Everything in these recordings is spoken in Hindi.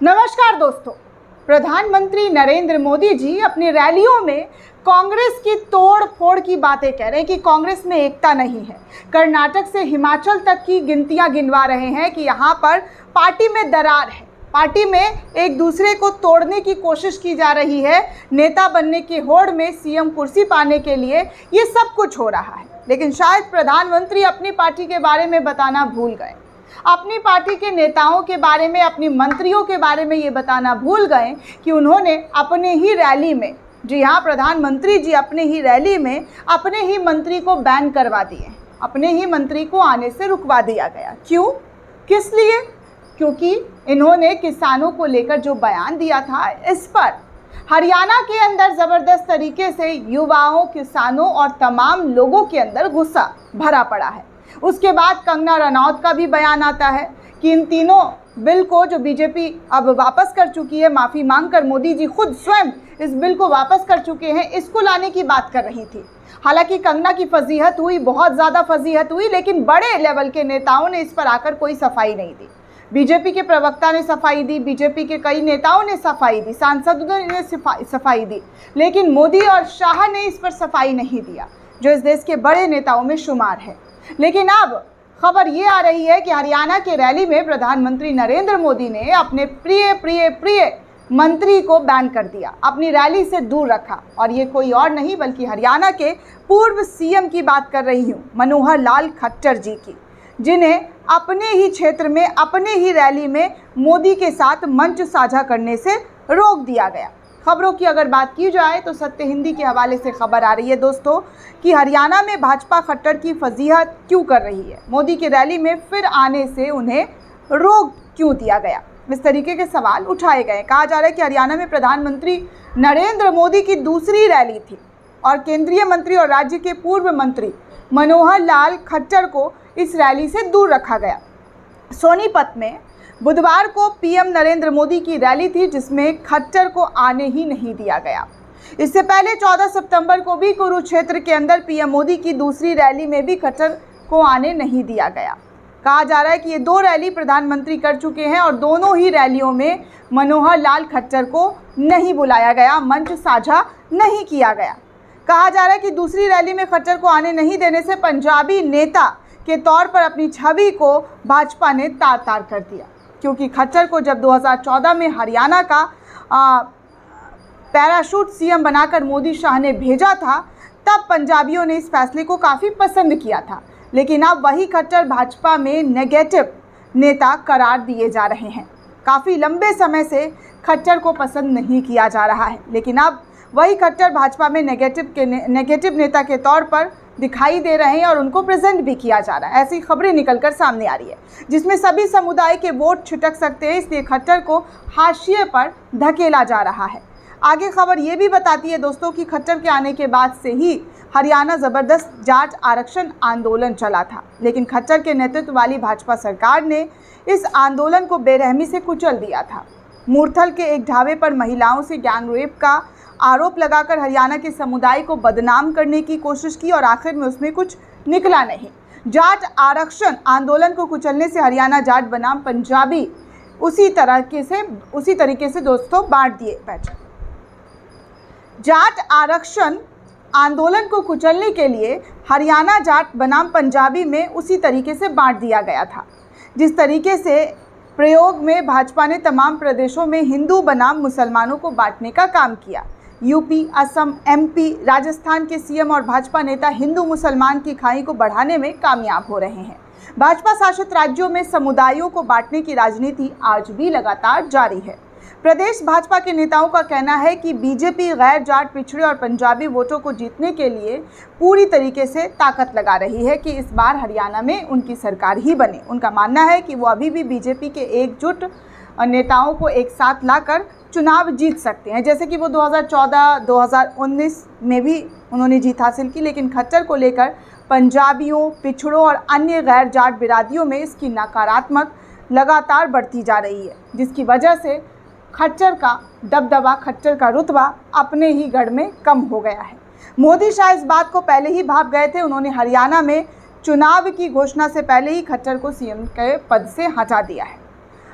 नमस्कार दोस्तों, प्रधानमंत्री नरेंद्र मोदी जी अपनी रैलियों में कांग्रेस की तोड़ फोड़ की बातें कह रहे हैं कि कांग्रेस में एकता नहीं है। कर्नाटक से हिमाचल तक की गिनतियां गिनवा रहे हैं कि यहाँ पर पार्टी में दरार है, पार्टी में एक दूसरे को तोड़ने की कोशिश की जा रही है। नेता बनने की होड़ में सीएम कुर्सी पाने के लिए ये सब कुछ हो रहा है। लेकिन शायद प्रधानमंत्री अपनी पार्टी के बारे में बताना भूल गए, अपनी पार्टी के नेताओं के बारे में, अपनी मंत्रियों के बारे में ये बताना भूल गए कि उन्होंने अपने ही रैली में, जी हाँ, प्रधानमंत्री जी अपने ही रैली में अपने ही मंत्री को बैन करवा दिए, अपने ही मंत्री को आने से रुकवा दिया गया। क्यों, किस लिए? क्योंकि इन्होंने किसानों को लेकर जो बयान दिया था, इस पर हरियाणा के अंदर ज़बरदस्त तरीके से युवाओं, किसानों और तमाम लोगों के अंदर गुस्सा भरा पड़ा है। उसके बाद कंगना रनौत का भी बयान आता है कि इन तीनों बिल को जो बीजेपी अब वापस कर चुकी है, माफ़ी मांगकर मोदी जी खुद स्वयं इस बिल को वापस कर चुके हैं, इसको लाने की बात कर रही थी। हालांकि कंगना की फजीहत हुई, बहुत ज़्यादा फजीहत हुई, लेकिन बड़े लेवल के नेताओं ने इस पर आकर कोई सफाई नहीं दी। बीजेपी के प्रवक्ता ने सफाई दी, बीजेपी के कई नेताओं ने सफाई दी, सांसदों ने सफाई दी, लेकिन मोदी और शाह ने इस पर सफाई नहीं दिया, जो इस देश के बड़े नेताओं में शुमार है। लेकिन अब खबर ये आ रही है कि हरियाणा के रैली में प्रधानमंत्री नरेंद्र मोदी ने अपने प्रिय प्रिय प्रिय मंत्री को बैन कर दिया, अपनी रैली से दूर रखा। और ये कोई और नहीं बल्कि हरियाणा के पूर्व सीएम की बात कर रही हूँ, मनोहर लाल खट्टर जी की, जिन्हें अपने ही क्षेत्र में, अपने ही रैली में मोदी के साथ मंच साझा करने से रोक दिया गया। खबरों की अगर बात की जाए तो सत्य हिंदी के हवाले से खबर आ रही है दोस्तों कि हरियाणा में भाजपा खट्टर की फजीहत क्यों कर रही है, मोदी की रैली में फिर आने से उन्हें रोक क्यों दिया गया, इस तरीके के सवाल उठाए गए। कहा जा रहा है कि हरियाणा में प्रधानमंत्री नरेंद्र मोदी की दूसरी रैली थी और केंद्रीय मंत्री और राज्य के पूर्व मंत्री मनोहर लाल खट्टर को इस रैली से दूर रखा गया। सोनीपत में बुधवार को पीएम नरेंद्र मोदी की रैली थी, जिसमें खट्टर को आने ही नहीं दिया गया। इससे पहले 14 सितंबर को भी कुरुक्षेत्र के अंदर पीएम मोदी की दूसरी रैली में भी खट्टर को आने नहीं दिया गया। कहा जा रहा है कि ये दो रैली प्रधानमंत्री कर चुके हैं और दोनों ही रैलियों में मनोहर लाल खट्टर को नहीं बुलाया गया, मंच साझा नहीं किया गया। कहा जा रहा है कि दूसरी रैली में खट्टर को आने नहीं देने से पंजाबी नेता के तौर पर अपनी छवि को भाजपा ने तार तार कर दिया, क्योंकि खट्टर को जब 2014 में हरियाणा का पैराशूट सीएम बनाकर मोदी शाह ने भेजा था, तब पंजाबियों ने इस फैसले को काफ़ी पसंद किया था। लेकिन अब वही खट्टर भाजपा में नेगेटिव नेता करार दिए जा रहे हैं। काफ़ी लंबे समय से खट्टर को पसंद नहीं किया जा रहा है, लेकिन अब वही खट्टर भाजपा में नेगेटिव नेता के तौर पर दिखाई दे रहे हैं और उनको प्रेजेंट भी किया जा रहा है। ऐसी खबरें निकलकर सामने आ रही है, जिसमें सभी समुदाय के वोट छिटक सकते हैं, इसलिए खट्टर को हाशिए पर धकेला जा रहा है। आगे खबर ये भी बताती है दोस्तों कि खट्टर के आने के बाद से ही हरियाणा ज़बरदस्त जाट आरक्षण आंदोलन चला था, लेकिन खट्टर के नेतृत्व वाली भाजपा सरकार ने इस आंदोलन को बेरहमी से कुचल दिया था। मूर्थल के एक ढाबे पर महिलाओं से गैंग रेप का आरोप लगाकर हरियाणा के समुदाय को बदनाम करने की कोशिश की और आखिर में उसमें कुछ निकला नहीं। जाट आरक्षण आंदोलन को कुचलने से हरियाणा जाट बनाम पंजाबी उसी तरीके से दोस्तों बांट दिए। जाट आरक्षण आंदोलन को कुचलने के लिए हरियाणा जाट बनाम पंजाबी में उसी तरीके से बांट दिया गया था, जिस तरीके से प्रयोग में भाजपा ने तमाम प्रदेशों में हिंदू बनाम मुसलमानों को बांटने का काम किया। यूपी, असम, एमपी, राजस्थान के सीएम और भाजपा नेता हिंदू मुसलमान की खाई को बढ़ाने में कामयाब हो रहे हैं। भाजपा शासित राज्यों में समुदायों को बांटने की राजनीति आज भी लगातार जारी है। प्रदेश भाजपा के नेताओं का कहना है कि बीजेपी गैर जाट, पिछड़े और पंजाबी वोटों को जीतने के लिए पूरी तरीके से ताकत लगा रही है कि इस बार हरियाणा में उनकी सरकार ही बने। उनका मानना है कि वो अभी भी बीजेपी के एकजुट नेताओं को एक साथ लाकर चुनाव जीत सकते हैं, जैसे कि वो 2014, 2019 में भी उन्होंने जीत हासिल की। लेकिन खट्टर को लेकर पंजाबियों, पिछड़ों और अन्य गैर जाट बिरादरियों में इसकी नकारात्मक लगातार बढ़ती जा रही है, जिसकी वजह से खट्टर का दबदबा, खट्टर का रुतबा अपने ही गढ़ में कम हो गया है। मोदी शाह इस बात को पहले ही भाप गए थे। उन्होंने हरियाणा में चुनाव की घोषणा से पहले ही खट्टर को सीएम के पद से हटा दिया है।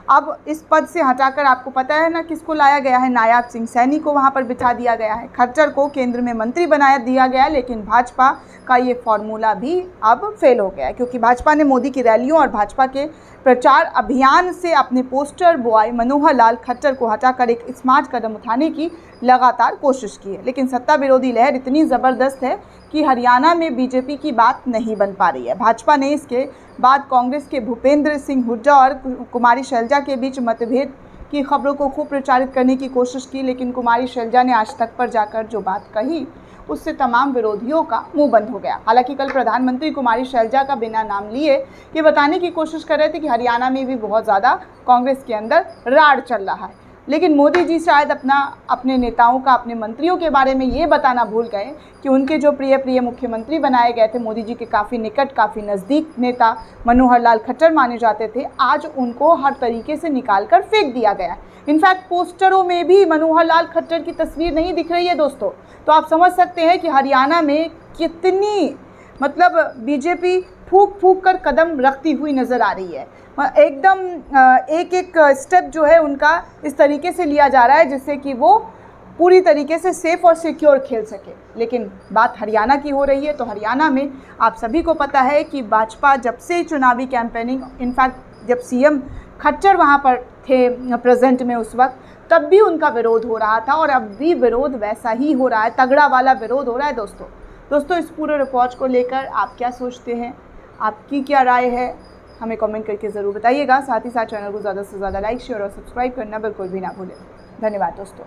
अब इस पद से हटाकर आपको पता है ना किसको लाया गया है, नायाब सिंह सैनी को वहाँ पर बिठा दिया गया है। खट्टर को केंद्र में मंत्री बनाया दिया गया, लेकिन भाजपा का ये फॉर्मूला भी अब फेल हो गया है, क्योंकि भाजपा ने मोदी की रैलियों और भाजपा के प्रचार अभियान से अपने पोस्टर बॉय मनोहर लाल खट्टर को हटाकर एक स्मार्ट कदम उठाने की लगातार कोशिश की है। लेकिन सत्ता विरोधी लहर इतनी ज़बरदस्त है कि हरियाणा में बीजेपी की बात नहीं बन पा रही है। भाजपा ने इसके बाद कांग्रेस के भूपेंद्र सिंह हुड्डा और कुमारी शैलजा के बीच मतभेद की खबरों को खूब प्रचारित करने की कोशिश की, लेकिन कुमारी शैलजा ने आज तक पर जाकर जो बात कही उससे तमाम विरोधियों का मुंह बंद हो गया। हालांकि कल प्रधानमंत्री कुमारी शैलजा का बिना नाम लिए ये बताने की कोशिश कर रहे थे कि हरियाणा में भी बहुत ज़्यादा कांग्रेस के अंदर राड़ चल रहा है, लेकिन मोदी जी शायद अपने नेताओं का, अपने मंत्रियों के बारे में ये बताना भूल गए कि उनके जो प्रिय मुख्यमंत्री बनाए गए थे, मोदी जी के काफ़ी निकट, काफ़ी नज़दीक नेता मनोहर लाल खट्टर माने जाते थे, आज उनको हर तरीके से निकाल कर फेंक दिया गया है। इनफैक्ट पोस्टरों में भी मनोहर लाल खट्टर की तस्वीर नहीं दिख रही है दोस्तों। तो आप समझ सकते हैं कि हरियाणा में कितनी बीजेपी फूंक फूंक कर कदम रखती हुई नज़र आ रही है। एकदम एक एक स्टेप जो है उनका इस तरीके से लिया जा रहा है जिससे कि वो पूरी तरीके से सेफ और सिक्योर खेल सके। लेकिन बात हरियाणा की हो रही है, तो हरियाणा में आप सभी को पता है कि भाजपा जब से चुनावी कैंपेनिंग, इनफैक्ट जब सीएम खट्टर वहाँ पर थे प्रेजेंट में उस वक्त, तब भी उनका विरोध हो रहा था और अब भी विरोध वैसा ही हो रहा है, तगड़ा वाला विरोध हो रहा है दोस्तों। इस पूरे रिपोर्ट को लेकर आप क्या सोचते हैं, आपकी क्या राय है, हमें कमेंट करके ज़रूर बताइएगा। साथ ही साथ चैनल को ज़्यादा से ज़्यादा लाइक, शेयर और सब्सक्राइब करना बिल्कुल भी ना भूलें। धन्यवाद दोस्तों।